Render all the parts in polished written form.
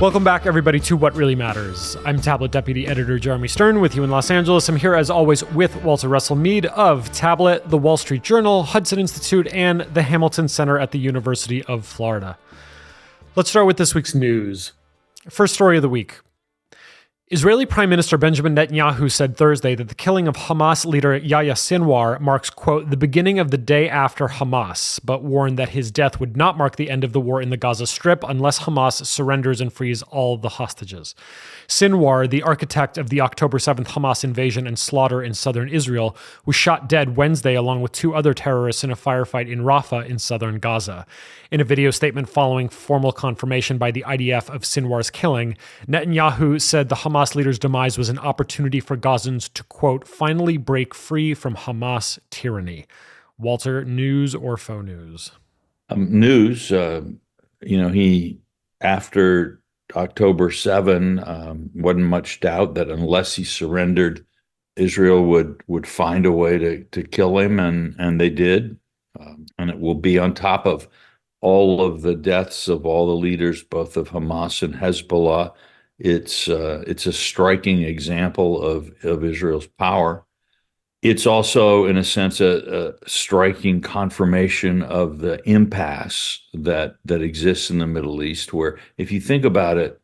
Welcome back, everybody, to What Really Matters. I'm Tablet Deputy Editor Jeremy Stern with you in Los Angeles. I'm here, as always, with Walter Russell Mead of Tablet, the Wall Street Journal, Hudson Institute, and the Hamilton Center at the University of Florida. Let's start with this week's news. First story of the week. Israeli Prime Minister Benjamin Netanyahu said Thursday that the killing of Hamas leader Yahya Sinwar marks, quote, the beginning of the day after Hamas, but warned that his death would not mark the end of the war in the Gaza Strip unless Hamas surrenders and frees all the hostages. Sinwar, the architect of the October 7th Hamas invasion and slaughter in southern Israel, was shot dead Wednesday along with two other terrorists in a firefight in Rafah in southern Gaza. In a video statement following formal confirmation by the IDF of Sinwar's killing, Netanyahu said the Hamas leader's demise was an opportunity for Gazans to, quote, finally break free from Hamas tyranny. Walter, news or faux news? News. He, after October 7, wasn't much doubt that unless he surrendered, Israel would find a way to kill him, and they did. And it will be on top of all of the deaths of all the leaders, both of Hamas and Hezbollah. It's a striking example of Israel's power. It's also, in a sense, a striking confirmation of the impasse that exists in the Middle East, where, if you think about it,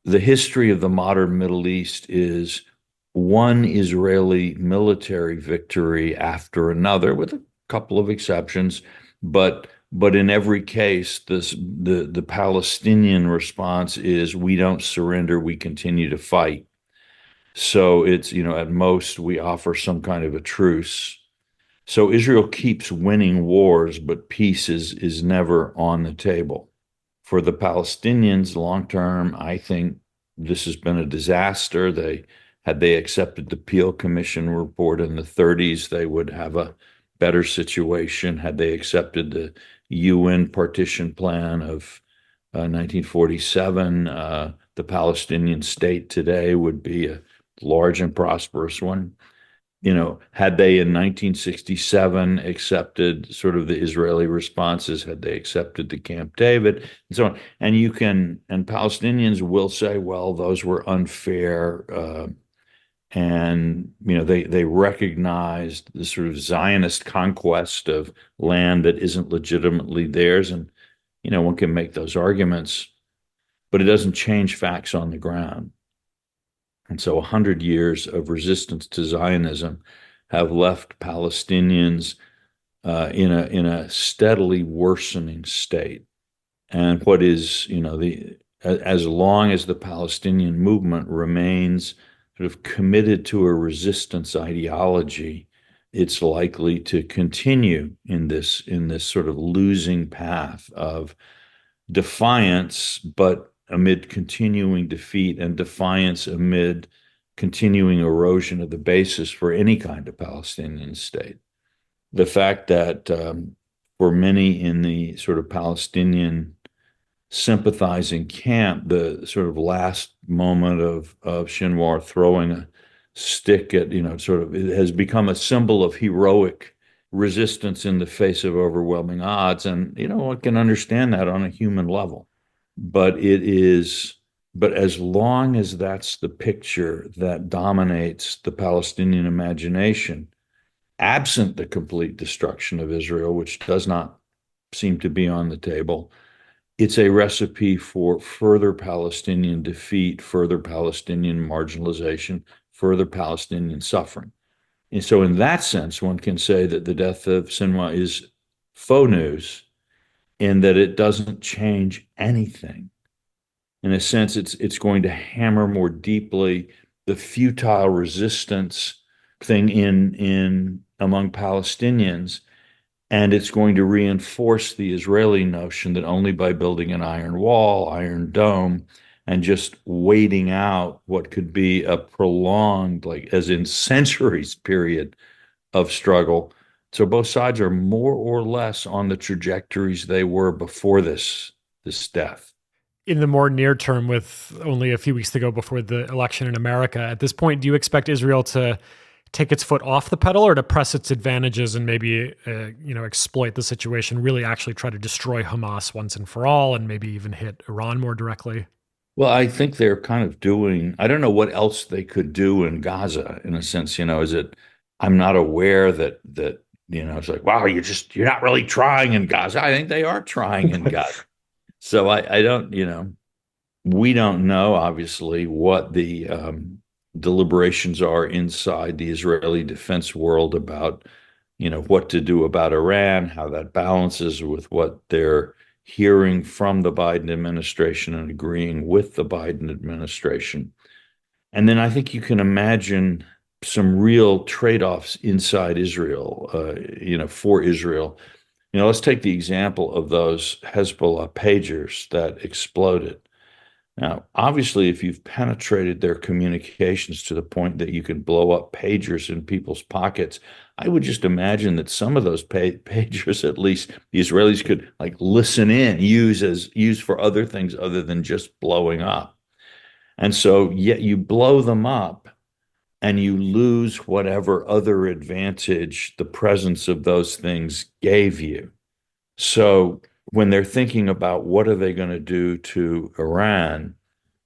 the history of the modern Middle East is one Israeli military victory after another, with a couple of exceptions, but in every case, the Palestinian response is, we don't surrender, we continue to fight. So it's, at most, we offer some kind of a truce. So Israel keeps winning wars, but peace is never on the table. For the Palestinians, long term, I think this has been a disaster. Had they accepted the Peel Commission report in the 30s, they would have a better situation. Had they accepted the UN partition plan of 1947, the Palestinian state today would be a large and prosperous one. Had they in 1967 accepted sort of the Israeli responses, had they accepted the Camp David and so on, and Palestinians will say, well, those were unfair, and they recognized the sort of Zionist conquest of land that isn't legitimately theirs, and one can make those arguments, but it doesn't change facts on the ground. And so 100 years of resistance to Zionism have left Palestinians in a steadily worsening state. And what is, as long as the Palestinian movement remains sort of committed to a resistance ideology, it's likely to continue in this sort of losing path of defiance, but amid continuing defeat, and defiance amid continuing erosion of the basis for any kind of Palestinian state. The fact that for many in the sort of Palestinian sympathizing camp, the sort of last moment of Sinwar throwing a stick at, it has become a symbol of heroic resistance in the face of overwhelming odds. And, one can understand that on a human level. But as long as that's the picture that dominates the Palestinian imagination, absent the complete destruction of Israel, which does not seem to be on the table, it's a recipe for further Palestinian defeat, further Palestinian marginalization, further Palestinian suffering. And so in that sense, one can say that the death of Sinwar is faux news, in that it doesn't change anything. In a sense, it's going to hammer more deeply the futile resistance thing in among Palestinians, and it's going to reinforce the Israeli notion that only by building an iron wall, iron dome, and just waiting out what could be a prolonged, as in centuries period of struggle. So both sides are more or less on the trajectories they were before this death. In the more near term, with only a few weeks to go before the election in America, at this point, do you expect Israel to take its foot off the pedal, or to press its advantages and maybe exploit the situation, really actually try to destroy Hamas once and for all, and maybe even hit Iran more directly? Well, I think they're kind of doing, I don't know what else they could do in Gaza in a sense, is it, I'm not aware that, it's like, wow, you're not really trying in Gaza. I think they are trying in Gaza. So I don't, we don't know, obviously, what the deliberations are inside the Israeli defense world about, what to do about Iran, how that balances with what they're hearing from the Biden administration and agreeing with the Biden administration. And then I think you can imagine some real trade-offs inside Israel, for Israel. Let's take the example of those Hezbollah pagers that exploded. Now, obviously, if you've penetrated their communications to the point that you can blow up pagers in people's pockets, I would just imagine that some of those pagers, at least the Israelis could like listen in, use for other things other than just blowing up. And so, yet you blow them up and you lose whatever other advantage the presence of those things gave you. So, when they're thinking about what are they going to do to Iran,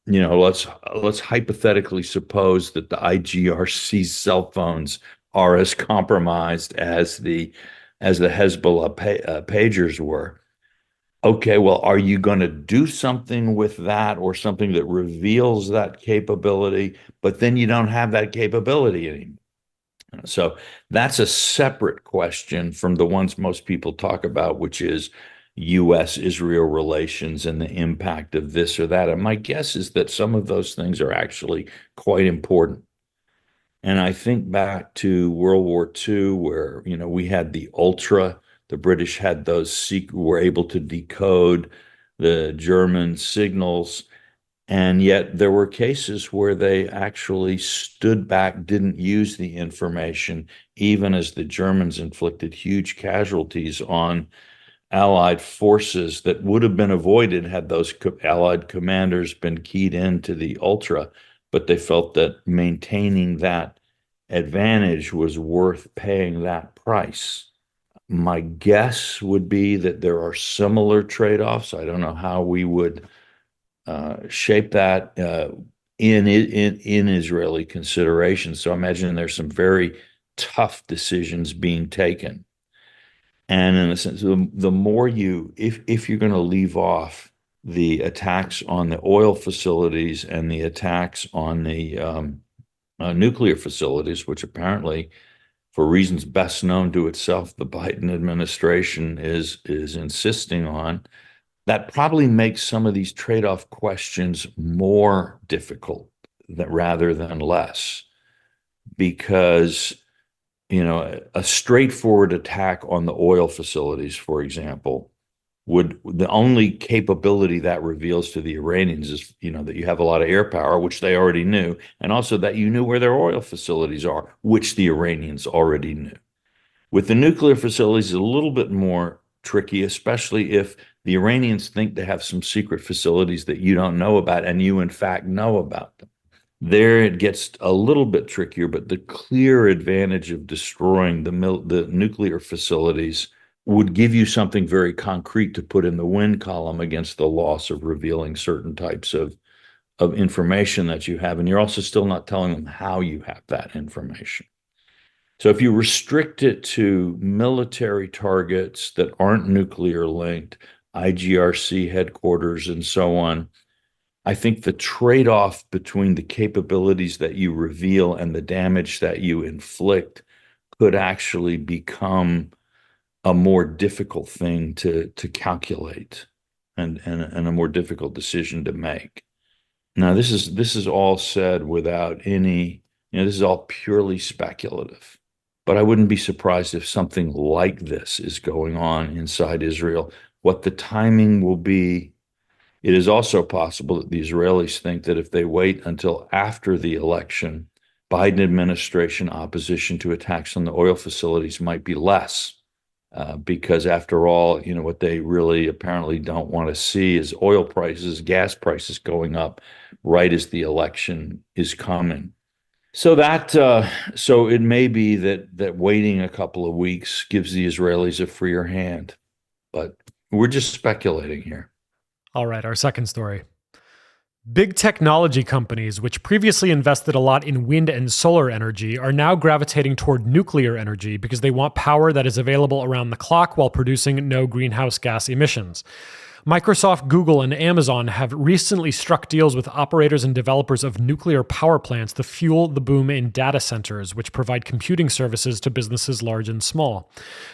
let's hypothetically suppose that the IGRC's cell phones are as compromised as the Hezbollah pagers were. Okay, well, are you going to do something with that or something that reveals that capability, but then you don't have that capability anymore? So that's a separate question from the ones most people talk about, which is U.S. Israel relations and the impact of this or that. And my guess is that some of those things are actually quite important. And I think back to World War II, where, we had the Ultra, the British had those, were able to decode the German signals. And yet there were cases where they actually stood back, didn't use the information, even as the Germans inflicted huge casualties on Allied forces that would have been avoided had those Allied commanders been keyed into the Ultra. But they felt that maintaining that advantage was worth paying that price. My guess would be that there are similar trade-offs. I don't know how we would shape that in Israeli considerations. So I imagine there's some very tough decisions being taken. And in a sense, the more if you're going to leave off the attacks on the oil facilities and the attacks on the nuclear facilities, which apparently, for reasons best known to itself, the Biden administration is insisting on, that probably makes some of these trade-off questions more difficult rather than less, because a straightforward attack on the oil facilities, for example, would the only capability that reveals to the Iranians is that you have a lot of air power, which they already knew, and also that you knew where their oil facilities are, which the Iranians already knew. With the nuclear facilities, it's a little bit more tricky, especially if the Iranians think they have some secret facilities that you don't know about and you, in fact, know about them. There it gets a little bit trickier, but the clear advantage of destroying the nuclear facilities would give you something very concrete to put in the win column against the loss of revealing certain types of information that you have. And you're also still not telling them how you have that information. So if you restrict it to military targets that aren't nuclear linked, IGRC headquarters and so on, I think the trade-off between the capabilities that you reveal and the damage that you inflict could actually become a more difficult thing to calculate and a more difficult decision to make. Now, this is all said without any, this is all purely speculative. But I wouldn't be surprised if something like this is going on inside Israel. What the timing will be, it is also possible that the Israelis think that if they wait until after the election, Biden administration opposition to attacks on the oil facilities might be less. Because after all, what they really apparently don't want to see is oil prices, gas prices going up right as the election is coming. So it may be that waiting a couple of weeks gives the Israelis a freer hand, but we're just speculating here. All right, our second story. Big technology companies, which previously invested a lot in wind and solar energy, are now gravitating toward nuclear energy because they want power that is available around the clock while producing no greenhouse gas emissions. Microsoft, Google, and Amazon have recently struck deals with operators and developers of nuclear power plants to fuel the boom in data centers, which provide computing services to businesses large and small.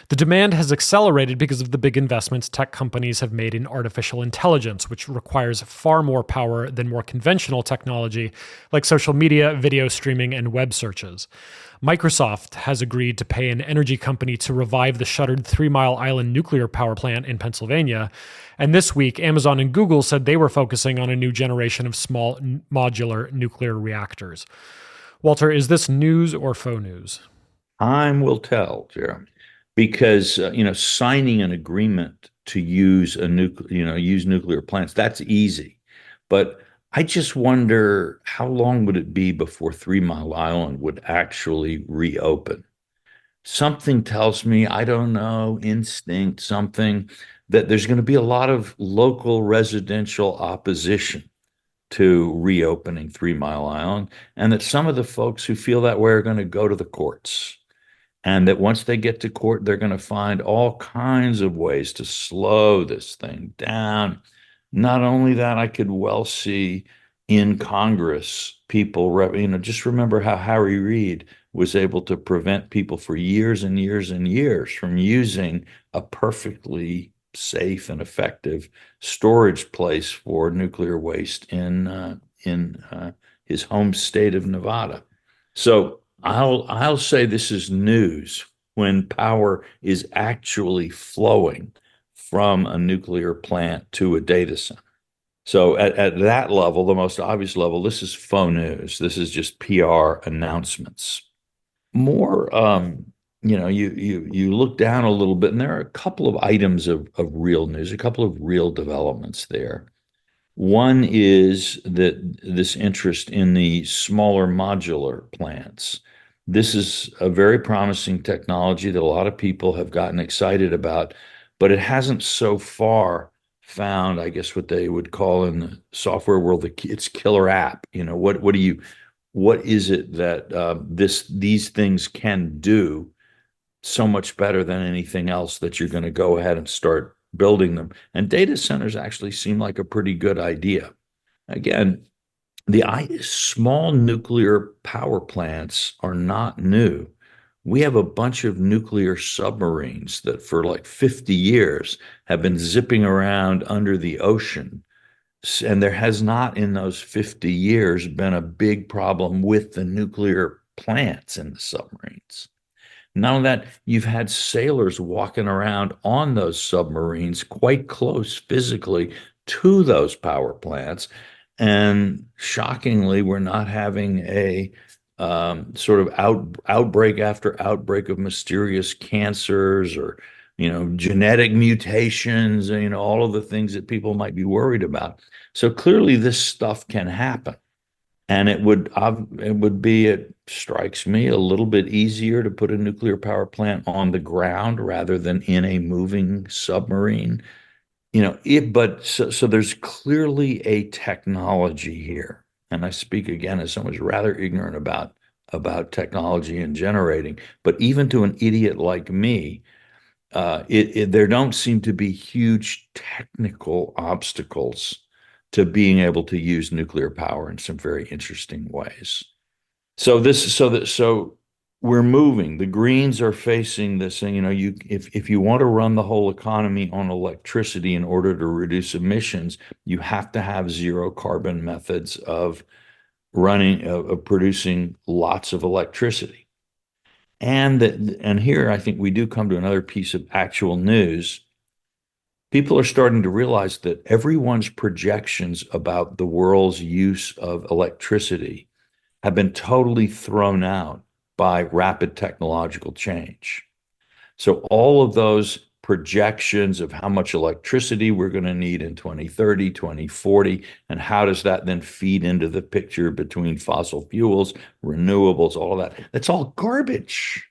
The demand has accelerated because of the big investments tech companies have made in artificial intelligence, which requires far more power than more conventional technology like social media, video streaming, and web searches. Microsoft has agreed to pay an energy company to revive the shuttered 3 Mile Island nuclear power plant in Pennsylvania. And this week, Amazon and Google said they were focusing on a new generation of small modular nuclear reactors. Walter, is this news or faux news? Time will tell, Jeremy, because signing an agreement to use use nuclear plants, that's easy. But I just wonder how long would it be before 3 Mile Island would actually reopen? Something tells me, I don't know, instinct, something, that there's going to be a lot of local residential opposition to reopening 3 Mile Island, and that some of the folks who feel that way are going to go to the courts. And that once they get to court, they're going to find all kinds of ways to slow this thing down. Not only that, I could well see in Congress people, just remember how Harry Reid was able to prevent people for years and years and years from using a perfectly safe and effective storage place for nuclear waste in his home state of Nevada. So I'll say this is news when power is actually flowing from a nuclear plant to a data center. So at that level, the most obvious level, this is faux news. This is just PR announcements. More, you look down a little bit, and there are a couple of items of real news, a couple of real developments there. One is that this interest in the smaller modular plants. This is a very promising technology that a lot of people have gotten excited about, but it hasn't so far found, I guess, what they would call in the software world, its killer app. What is it that these things can do so much better than anything else that you're going to go ahead and start building them? And data centers actually seem like a pretty good idea. Again, the small nuclear power plants are not new. We have a bunch of nuclear submarines that for like 50 years have been zipping around under the ocean. And there has not in those 50 years been a big problem with the nuclear plants in the submarines. Not only that, you've had sailors walking around on those submarines quite close physically to those power plants. And shockingly, we're not having a sort of outbreak after outbreak of mysterious cancers or genetic mutations, all of the things that people might be worried about. So clearly this stuff can happen. And it strikes me, a little bit easier to put a nuclear power plant on the ground rather than in a moving submarine. So there's clearly a technology here. And I speak again as someone who's rather ignorant about technology and generating, but even to an idiot like me, there don't seem to be huge technical obstacles to being able to use nuclear power in some very interesting ways. So we're moving. The Greens are facing this thing. If you want to run the whole economy on electricity in order to reduce emissions, you have to have zero carbon methods of producing lots of electricity. And here I think we do come to another piece of actual news. People are starting to realize that everyone's projections about the world's use of electricity have been totally thrown out by rapid technological change. So all of those projections of how much electricity we're going to need in 2030, 2040, and how does that then feed into the picture between fossil fuels, renewables, all of that, that's all garbage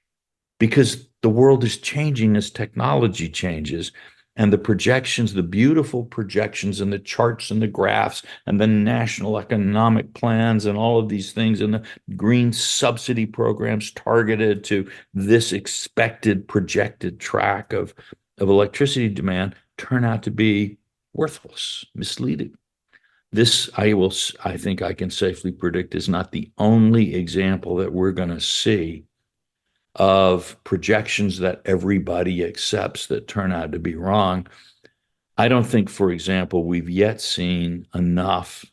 because the world is changing as technology changes. And the projections, the beautiful projections and the charts and the graphs and the national economic plans and all of these things and the green subsidy programs targeted to this expected projected track of electricity demand turn out to be worthless, misleading. This, I think I can safely predict, is not the only example that we're going to see of projections that everybody accepts that turn out to be wrong. I don't think, for example, we've yet seen enough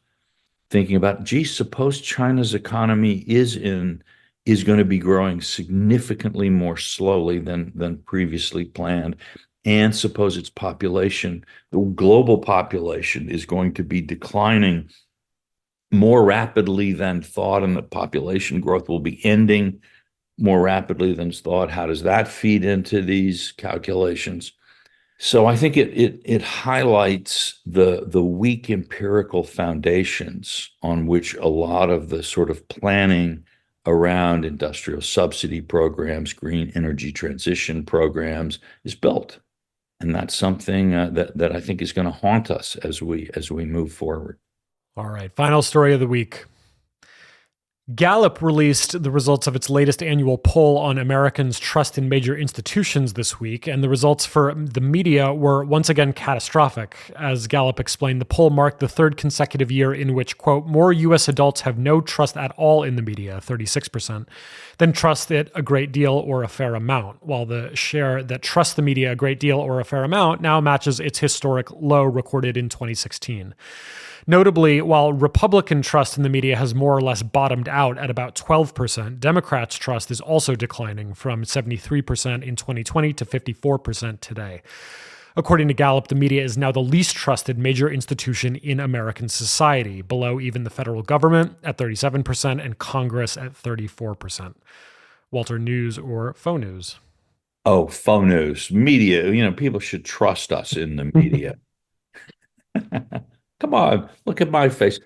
thinking about, gee, suppose China's economy is going to be growing significantly more slowly than previously planned. And suppose its population, the global population, is going to be declining more rapidly than thought, and the population growth will be ending more rapidly than thought. How does that feed into these calculations? So I think it highlights the weak empirical foundations on which a lot of the sort of planning around industrial subsidy programs, green energy transition programs is built. And that's something that I think is going to haunt us as we move forward. All right, final story of the week. Gallup released the results of its latest annual poll on Americans' trust in major institutions this week, and the results for the media were once again catastrophic. As Gallup explained, the poll marked the third consecutive year in which, quote, more U.S. adults have no trust at all in the media, 36%, than trust it a great deal or a fair amount, while the share that trusts the media a great deal or a fair amount now matches its historic low recorded in 2016. Notably, while Republican trust in the media has more or less bottomed out at about 12%, Democrats' trust is also declining from 73% in 2020 to 54% today. According to Gallup, the media is now the least trusted major institution in American society, below even the federal government at 37% and Congress at 34%. Walter, news or faux news? Oh, faux news. Media, people should trust us in the media. Come on, look at my face.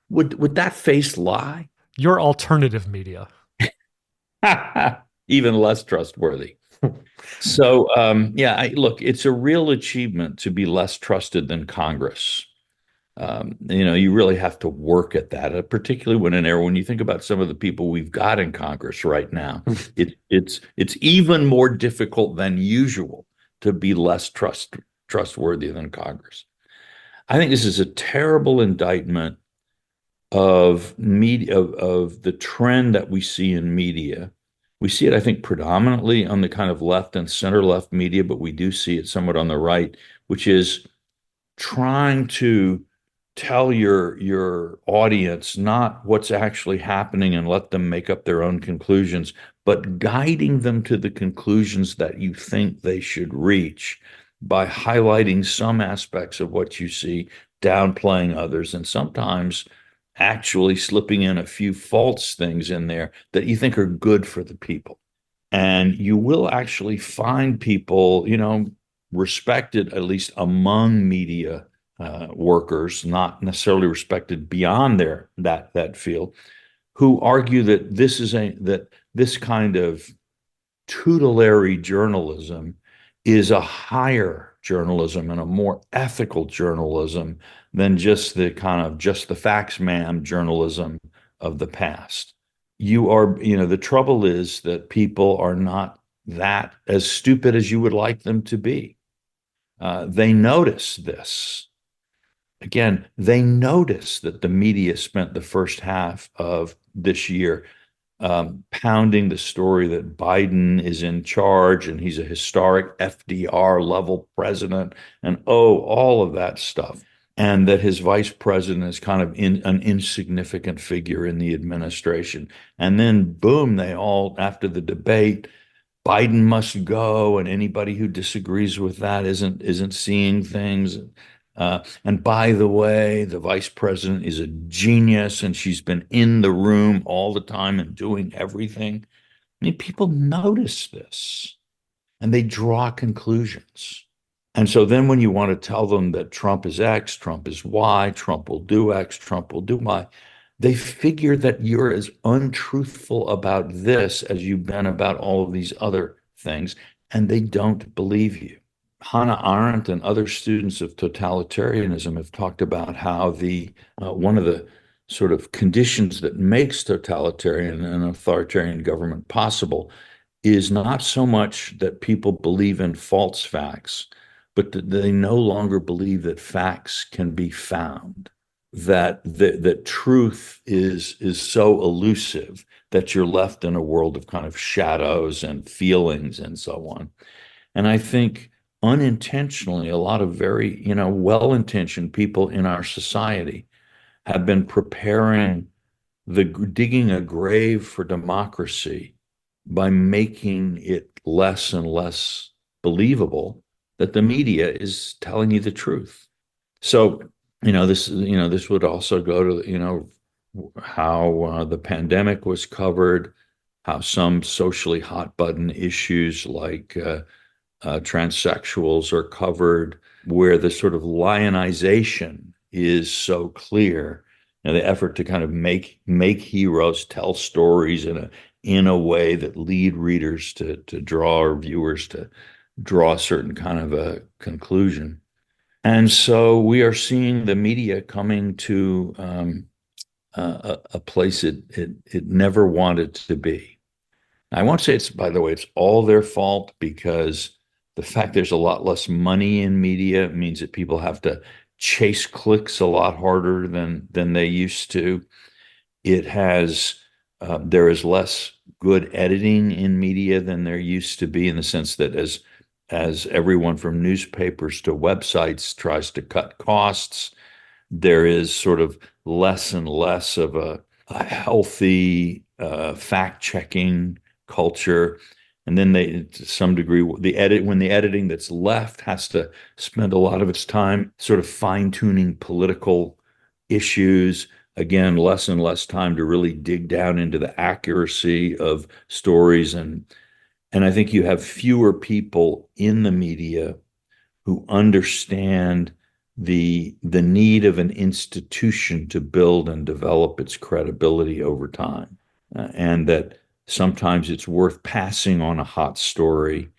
Would that face lie? Your alternative media. Even less trustworthy. So, yeah, look, it's a real achievement to be less trusted than Congress. You really have to work at that, particularly when you think about some of the people we've got in Congress right now. It's even more difficult than usual to be less trustworthy than Congress. I think this is a terrible indictment of media, of the trend that we see in media. We see it, I think, predominantly on the kind of left and center left media, but we do see it somewhat on the right, which is trying to tell your audience not what's actually happening and let them make up their own conclusions, but guiding them to the conclusions that you think they should reach by highlighting some aspects of what you see, downplaying others, and sometimes actually slipping in a few false things in there that you think are good for the people. And you will actually find people, respected, at least among media workers, not necessarily respected beyond that field, who argue that this kind of tutelary journalism is a higher journalism and a more ethical journalism than just the facts ma'am journalism of the past. The trouble is that people are not that as stupid as you would like them to be. They notice this. Again, they notice that the media spent the first half of this year pounding the story that Biden is in charge and he's a historic FDR level president and all of that stuff. And that his vice president is kind of an insignificant figure in the administration. And then boom, they all, after the debate, Biden must go, and anybody who disagrees with that isn't seeing things. And by the way, the vice president is a genius, and she's been in the room all the time and doing everything. I mean, people notice this, and they draw conclusions. And so then when you want to tell them that Trump is X, Trump is Y, Trump will do X, Trump will do Y, they figure that you're as untruthful about this as you've been about all of these other things, and they don't believe you. Hannah Arendt and other students of totalitarianism have talked about how the one of the sort of conditions that makes totalitarian and authoritarian government possible is not so much that people believe in false facts, but that they no longer believe that facts can be found, that truth is so elusive that you're left in a world of kind of shadows and feelings and so on. And I think unintentionally, a lot of very, well-intentioned people in our society have been preparing digging a grave for democracy by making it less and less believable that the media is telling you the truth. So, this would also go to, how the pandemic was covered, how some socially hot button issues like transsexuals are covered, where the sort of lionization is so clear. The effort to kind of make heroes tell stories in a way that lead readers to draw or viewers to draw a certain kind of a conclusion. And so we are seeing the media coming to a place it never wanted to be. I won't say it's, by the way, it's all their fault, because the fact there's a lot less money in media means that people have to chase clicks a lot harder than they used to. It has there is less good editing in media than there used to be, in the sense that as everyone from newspapers to websites tries to cut costs, there is sort of less and less of a healthy fact-checking culture. And then to some degree, when the editing that's left has to spend a lot of its time sort of fine-tuning political issues. Again, less and less time to really dig down into the accuracy of stories. And I think you have fewer people in the media who understand the need of an institution to build and develop its credibility over time, and that sometimes it's worth passing on a hot story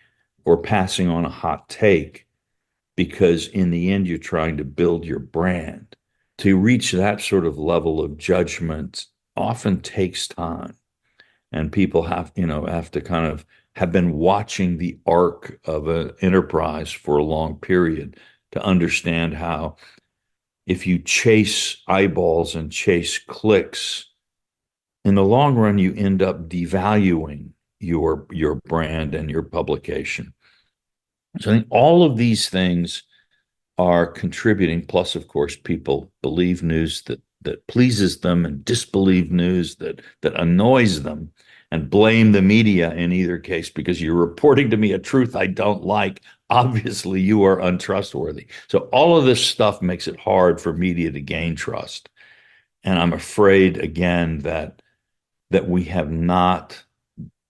or passing on a hot take, because in the end, you're trying to build your brand. To reach that sort of level of judgment often takes time. And people have to kind of have been watching the arc of an enterprise for a long period to understand how, if you chase eyeballs and chase clicks, in the long run, you end up devaluing your brand and your publication. So I think all of these things are contributing. Plus, of course, people believe news that pleases them and disbelieve news that annoys them, and blame the media in either case, because you're reporting to me a truth I don't like. Obviously, you are untrustworthy. So all of this stuff makes it hard for media to gain trust. And I'm afraid, again, that we have not,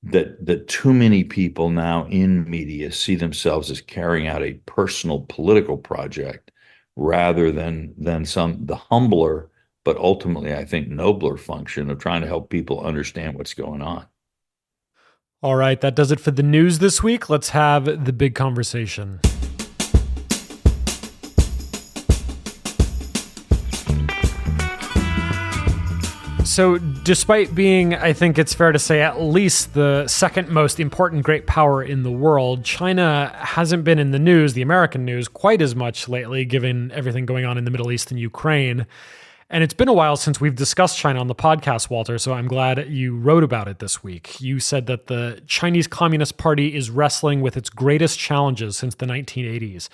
that too many people now in media see themselves as carrying out a personal political project, rather than the humbler but ultimately, I think, nobler function of trying to help people understand what's going on. All right, that does it for the news this week. Let's have the big conversation. So, despite being, I think it's fair to say, at least the second most important great power in the world, China hasn't been in the news, the American news, quite as much lately, given everything going on in the Middle East and Ukraine. And it's been a while since we've discussed China on the podcast, Walter, so I'm glad you wrote about it this week. You said that the Chinese Communist Party is wrestling with its greatest challenges since the 1980s,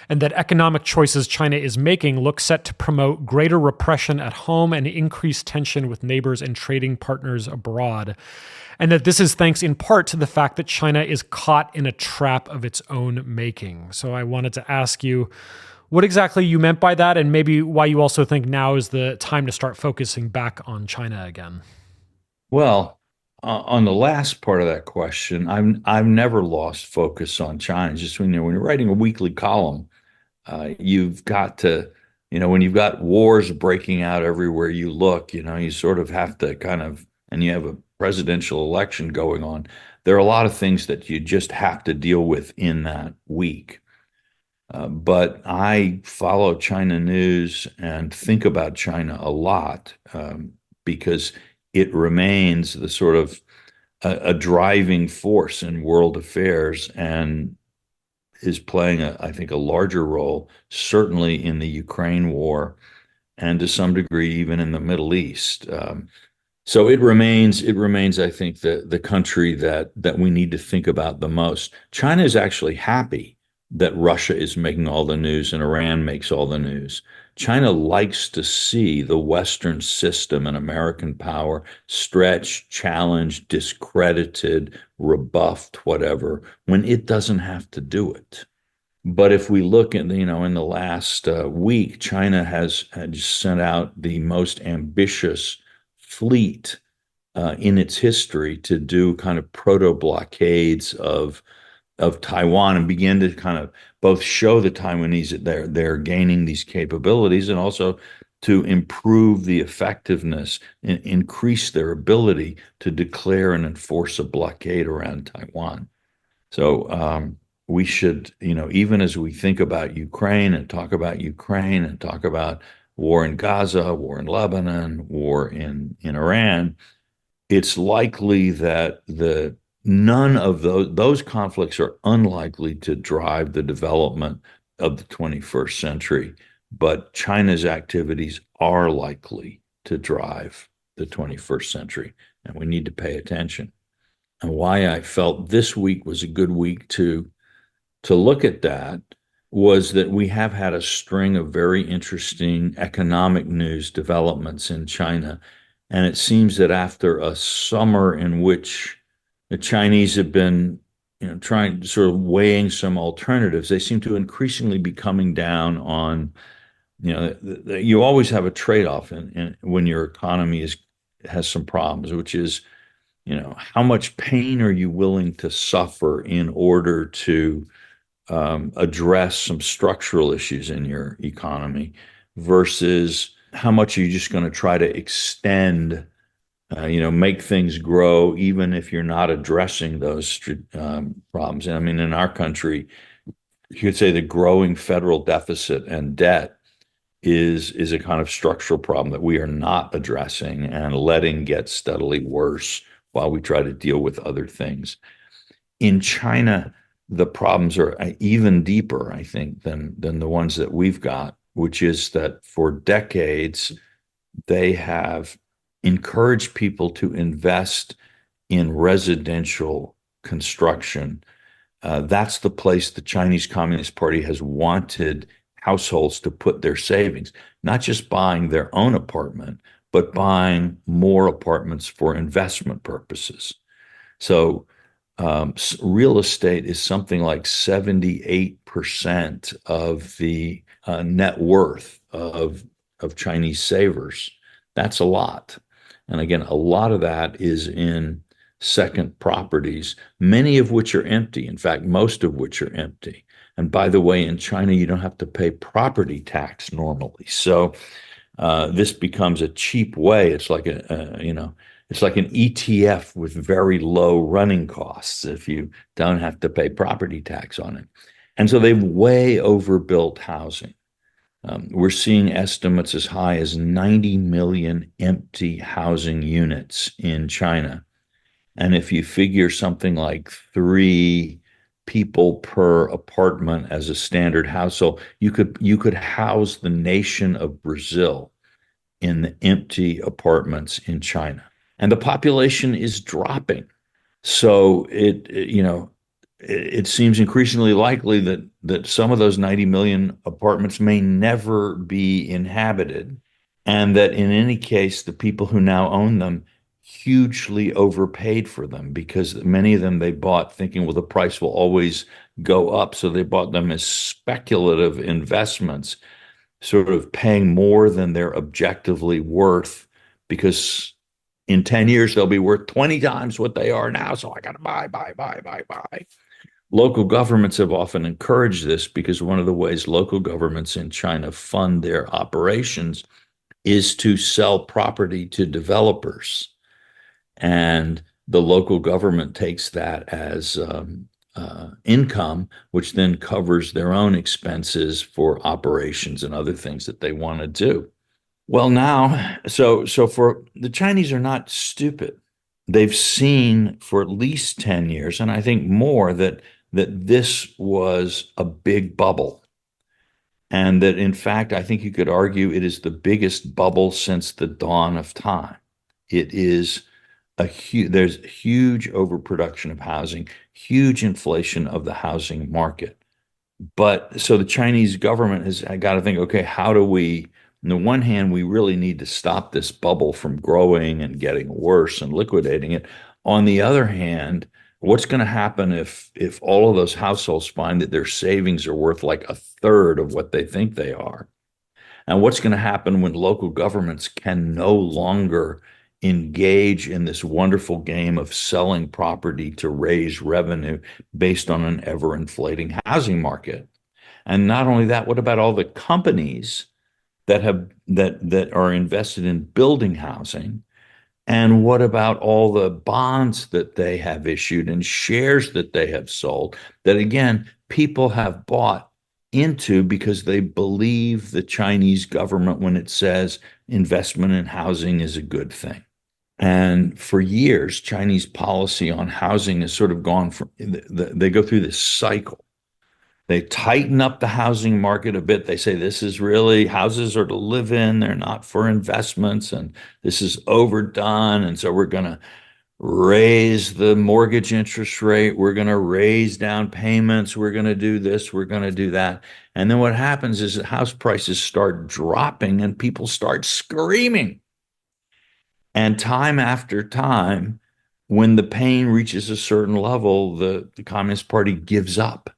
and that economic choices China is making look set to promote greater repression at home and increased tension with neighbors and trading partners abroad. And that this is thanks in part to the fact that China is caught in a trap of its own making. So I wanted to ask you what exactly you meant by that, and maybe why you also think now is the time to start focusing back on China again. Well, on the last part of that question, I've never lost focus on China. Just when you're writing a weekly column, you've got to, when you've got wars breaking out everywhere you look, you sort of have to and you have a presidential election going on. There are a lot of things that you just have to deal with in that week. But I follow China news and think about China a lot because it remains the sort of a driving force in world affairs and is playing, I think, a larger role, certainly in the Ukraine war and to some degree even in the Middle East. So it remains, I think, the country that we need to think about the most. China is actually happy that Russia is making all the news and Iran makes all the news. China likes to see the Western system and American power stretched, challenged, discredited, rebuffed, whatever, when it doesn't have to do it. But if we look at, in the last week, China had sent out the most ambitious fleet in its history to do kind of proto blockades of Taiwan and begin to kind of both show the Taiwanese that they're gaining these capabilities and also to improve the effectiveness and increase their ability to declare and enforce a blockade around Taiwan. So we should, even as we think about Ukraine and talk about Ukraine and talk about war in Gaza, war in Lebanon, war in Iran, it's likely that the none of those conflicts are unlikely to drive the development of the 21st century, but China's activities are likely to drive the 21st century, and we need to pay attention. And why I felt this week was a good week to look at that was that we have had a string of very interesting economic news developments in China. And it seems that after a summer in which the Chinese have been, trying sort of weighing some alternatives, they seem to increasingly be coming down on, you always have a trade-off when your economy has some problems, which is, how much pain are you willing to suffer in order to address some structural issues in your economy versus how much are you just going to try to extend, make things grow, even if you're not addressing those problems. And I mean, in our country, you could say the growing federal deficit and debt is a kind of structural problem that we are not addressing and letting get steadily worse while we try to deal with other things. In China, the problems are even deeper, I think, than the ones that we've got, which is that for decades, they have encouraged people to invest in residential construction. That's the place the Chinese Communist Party has wanted households to put their savings, not just buying their own apartment, but buying more apartments for investment purposes. So real estate is something like 78% of the net worth of Chinese savers. That's a lot. And again, a lot of that is in second properties, many of which are empty. In fact, most of which are empty. And by the way, in China, you don't have to pay property tax normally. So this becomes a cheap way. It's like it's like an ETF with very low running costs if you don't have to pay property tax on it. And so they've way overbuilt housing. We're seeing estimates as high as 90 million empty housing units in China. And if you figure something like 3 people per apartment as a standard household, you could house the nation of Brazil in the empty apartments in China. And the population is dropping. So it seems increasingly likely that some of those 90 million apartments may never be inhabited, and that in any case, the people who now own them hugely overpaid for them because many of them they bought thinking, well, the price will always go up. So they bought them as speculative investments, sort of paying more than they're objectively worth because in 10 years they'll be worth 20 times what they are now. So I got to buy, buy, buy, buy, buy. Local governments have often encouraged this because one of the ways local governments in China fund their operations is to sell property to developers. And the local government takes that as income, which then covers their own expenses for operations and other things that they want to do. Well, now, so for the Chinese are not stupid. They've seen for at least 10 years, and I think more, that this was a big bubble. And that in fact, I think you could argue it is the biggest bubble since the dawn of time. It is there's huge overproduction of housing, huge inflation of the housing market. But so the Chinese government has got to think, okay, how do we, on the one hand, we really need to stop this bubble from growing and getting worse and liquidating it. On the other hand, what's going to happen if all of those households find that their savings are worth like a third of what they think they are? And what's going to happen when local governments can no longer engage in this wonderful game of selling property to raise revenue based on an ever inflating housing market? And not only that, what about all the companies that are invested in building housing? And what about all the bonds that they have issued and shares that they have sold that, again, people have bought into because they believe the Chinese government when it says investment in housing is a good thing? And for years, Chinese policy on housing has sort of gone from, they go through this cycle. They tighten up the housing market a bit. They say this is really, houses are to live in, they're not for investments, and this is overdone. And so we're going to raise the mortgage interest rate. We're going to raise down payments. We're going to do this. We're going to do that. And then what happens is that house prices start dropping and people start screaming. And time after time, when the pain reaches a certain level, the Communist Party gives up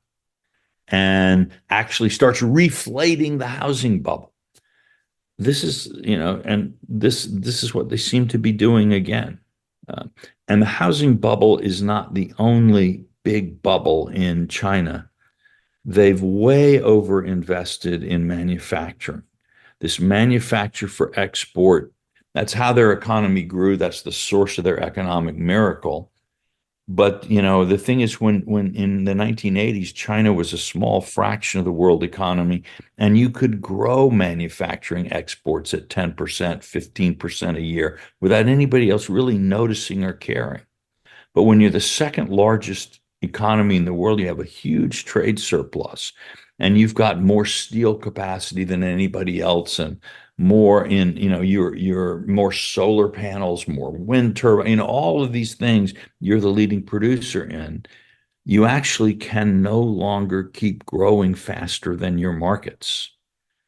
and actually starts reflating the housing bubble. This is, and this is what they seem to be doing again. And the housing bubble is not the only big bubble in China. They've way over invested in manufacturing. This manufacture for export, that's how their economy grew. That's the source of their economic miracle. But the thing is, when in the 1980s, China was a small fraction of the world economy, and you could grow manufacturing exports at 10%, 15% a year without anybody else really noticing or caring. But when you're the second largest economy in the world, you have a huge trade surplus, and you've got more steel capacity than anybody else, and more in, your more solar panels, more wind turbine, all of these things you're the leading producer in. You actually can no longer keep growing faster than your markets.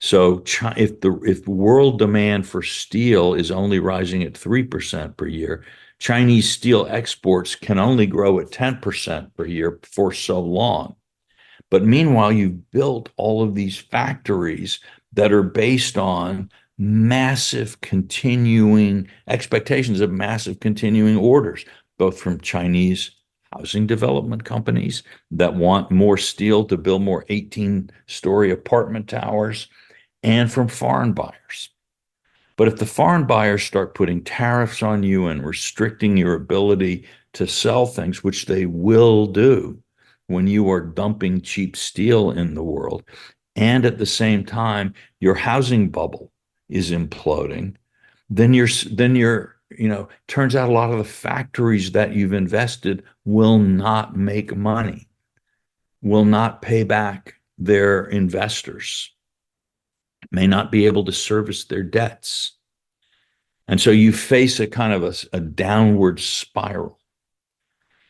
So if world demand for steel is only rising at 3% per year, Chinese steel exports can only grow at 10% per year for so long. But meanwhile, you've built all of these factories that are based on massive continuing expectations of massive continuing orders, both from Chinese housing development companies that want more steel to build more 18-story apartment towers, and from foreign buyers. But if the foreign buyers start putting tariffs on you and restricting your ability to sell things, which they will do when you are dumping cheap steel in the world, and at the same time your housing bubble is imploding, then you're turns out a lot of the factories that you've invested will not make money, will not pay back their investors, may not be able to service their debts. And so you face a kind of a downward spiral.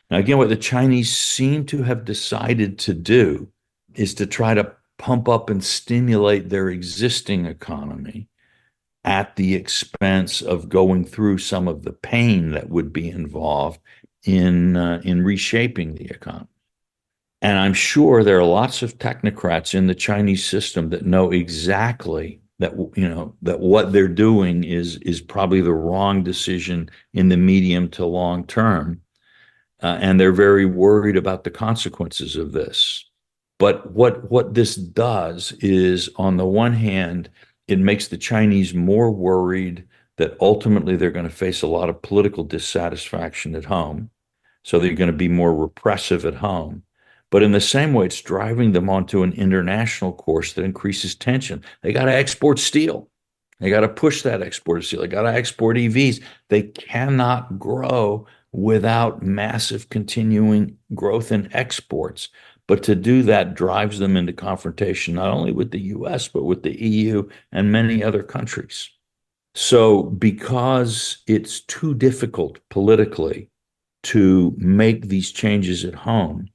Now, again, what the Chinese seem to have decided to do is to try to pump up and stimulate their existing economy at the expense of going through some of the pain that would be involved in reshaping the economy. And I'm sure there are lots of technocrats in the Chinese system that know exactly that what they're doing is probably the wrong decision in the medium to long term, and they're very worried about the consequences of this. But what this does is, on the one hand, it makes the Chinese more worried that ultimately they're going to face a lot of political dissatisfaction at home, so they're going to be more repressive at home. But in the same way, it's driving them onto an international course that increases tension. They got to export steel. They got to push that export of steel. They got to export EVs. They cannot grow without massive continuing growth in exports. But to do that drives them into confrontation, not only with the US, but with the EU and many other countries. So, because it's too difficult politically to make these changes at home,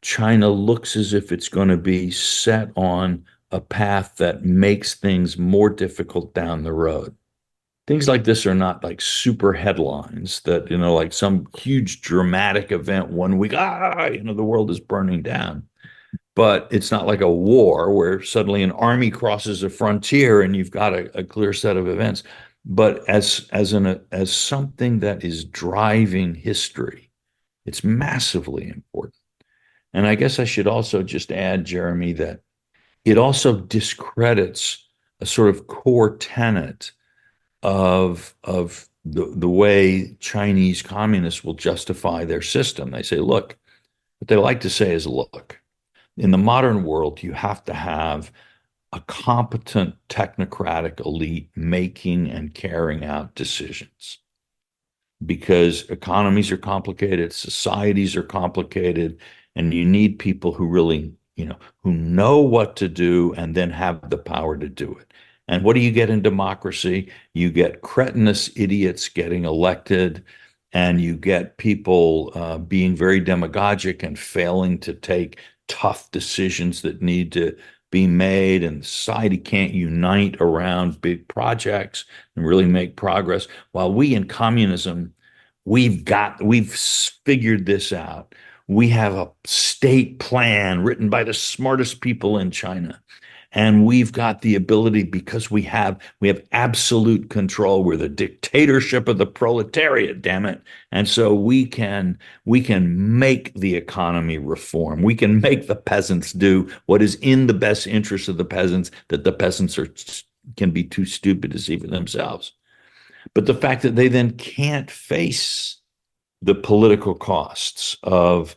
China looks as if it's going to be set on a path that makes things more difficult down the road. Things like this are not like super headlines that, like some huge dramatic event one week, the world is burning down. But it's not like a war where suddenly an army crosses a frontier and you've got a clear set of events. But as something that is driving history, it's massively important. And I guess I should also just add, Jeremy, that it also discredits a sort of core tenet of the way Chinese communists will justify their system. They say, look, what they like to say is, look, in the modern world, you have to have a competent technocratic elite making and carrying out decisions because economies are complicated, societies are complicated, and you need people who really, who know what to do and then have the power to do it. And what do you get in democracy? You get cretinous idiots getting elected, and you get people being very demagogic and failing to take tough decisions that need to be made, and society can't unite around big projects and really make progress. While we in communism, we've figured this out. We have a state plan written by the smartest people in China. And we've got the ability because we have absolute control. We're the dictatorship of the proletariat, damn it. And so we can make the economy reform. We can make the peasants do what is in the best interest of the peasants, that the peasants can be too stupid to see for themselves. But the fact that they then can't face the political costs of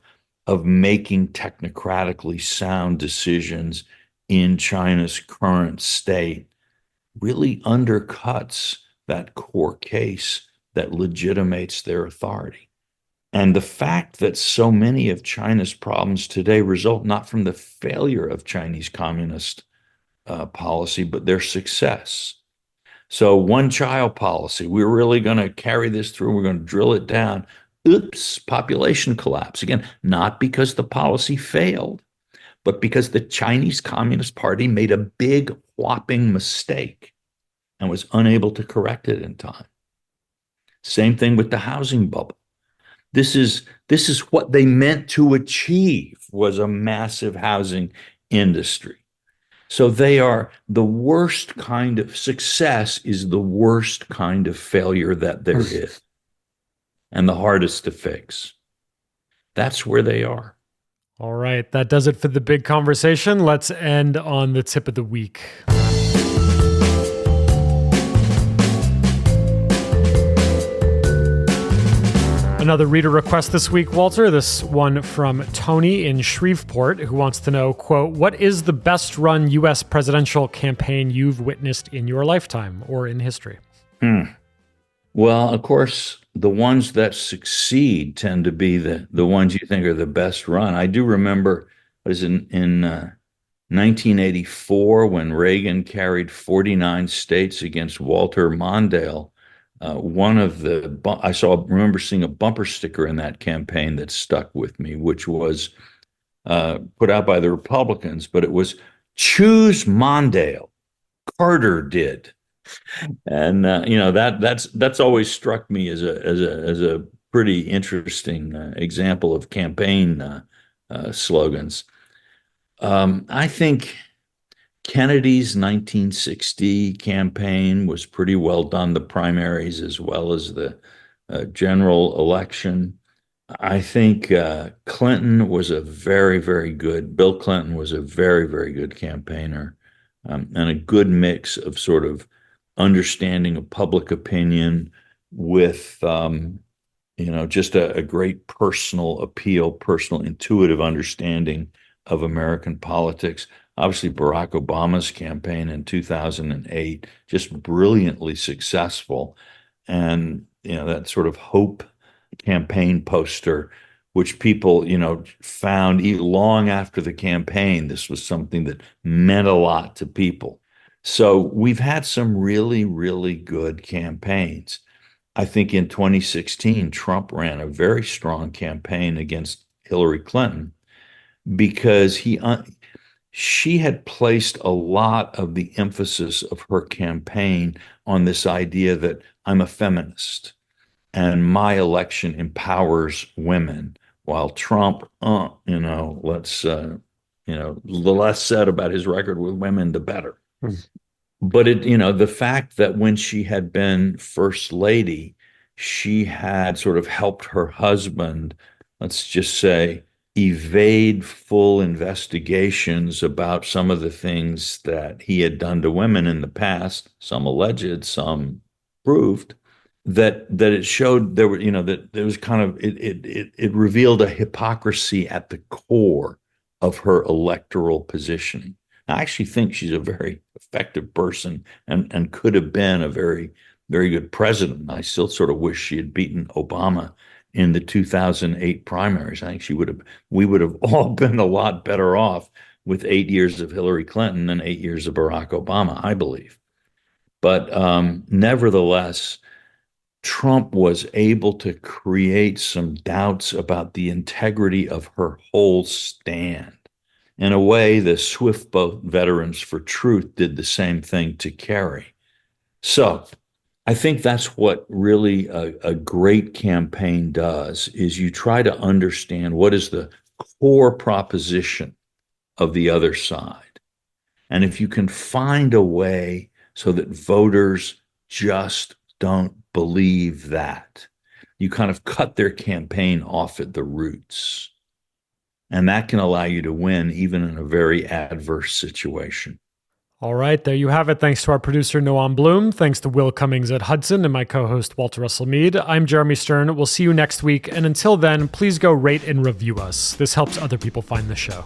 making technocratically sound decisions in China's current state really undercuts that core case that legitimates their authority. And the fact that so many of China's problems today result not from the failure of Chinese communist policy, but their success. So one-child policy, we're really going to carry this through. We're going to drill it down. Oops, population collapse. Again, not because the policy failed, but because the Chinese Communist Party made a big whopping mistake and was unable to correct it in time. Same thing with the housing bubble. This is what they meant to achieve, was a massive housing industry. So they are the worst kind of success, is the worst kind of failure that there is, and the hardest to fix. That's where they are. All right, that does it for the big conversation. Let's end on the tip of the week. Another reader request this week, Walter. This one from Tony in Shreveport, who wants to know, quote, what is the best run U.S. presidential campaign you've witnessed in your lifetime or in history? Well, of course, the ones that succeed tend to be the ones you think are the best run. I do remember it was in 1984 when Reagan carried 49 states against Walter Mondale. Remember seeing a bumper sticker in that campaign that stuck with me, which was put out by the Republicans, but it was "Choose Mondale, Carter did." And that's always struck me as a pretty interesting example of campaign slogans. I think Kennedy's 1960 campaign was pretty well done, the primaries as well as the general election. I think Clinton was a very, very good, Bill Clinton was a very, very good campaigner, and a good mix of sort of understanding of public opinion with just a great personal appeal, personal intuitive understanding of American politics. Obviously, Barack Obama's campaign in 2008, just brilliantly successful. And, that sort of hope campaign poster, which people, found long after the campaign, this was something that meant a lot to people. So we've had some really, really good campaigns. I think in 2016, Trump ran a very strong campaign against Hillary Clinton because she had placed a lot of the emphasis of her campaign on this idea that I'm a feminist and my election empowers women, while Trump, the less said about his record with women, the better. But the fact that when she had been first lady, she had sort of helped her husband, let's just say, evade full investigations about some of the things that he had done to women in the past, some alleged, some proved, that it showed there were, that there was kind of it revealed a hypocrisy at the core of her electoral positioning. I actually think she's a very effective person and could have been a very, very good president. I still sort of wish she had beaten Obama in the 2008 primaries. I think we would have all been a lot better off with 8 years of Hillary Clinton than 8 years of Barack Obama, I believe. But nevertheless, Trump was able to create some doubts about the integrity of her whole stand. In a way, the Swift Boat Veterans for Truth did the same thing to Kerry. So I think that's what really a great campaign does, is you try to understand what is the core proposition of the other side. And if you can find a way so that voters just don't believe that, you kind of cut their campaign off at the roots. And that can allow you to win even in a very adverse situation. All right, there you have it. Thanks to our producer, Noam Bloom. Thanks to Will Cummings at Hudson and my co-host, Walter Russell Mead. I'm Jeremy Stern. We'll see you next week. And until then, please go rate and review us. This helps other people find the show.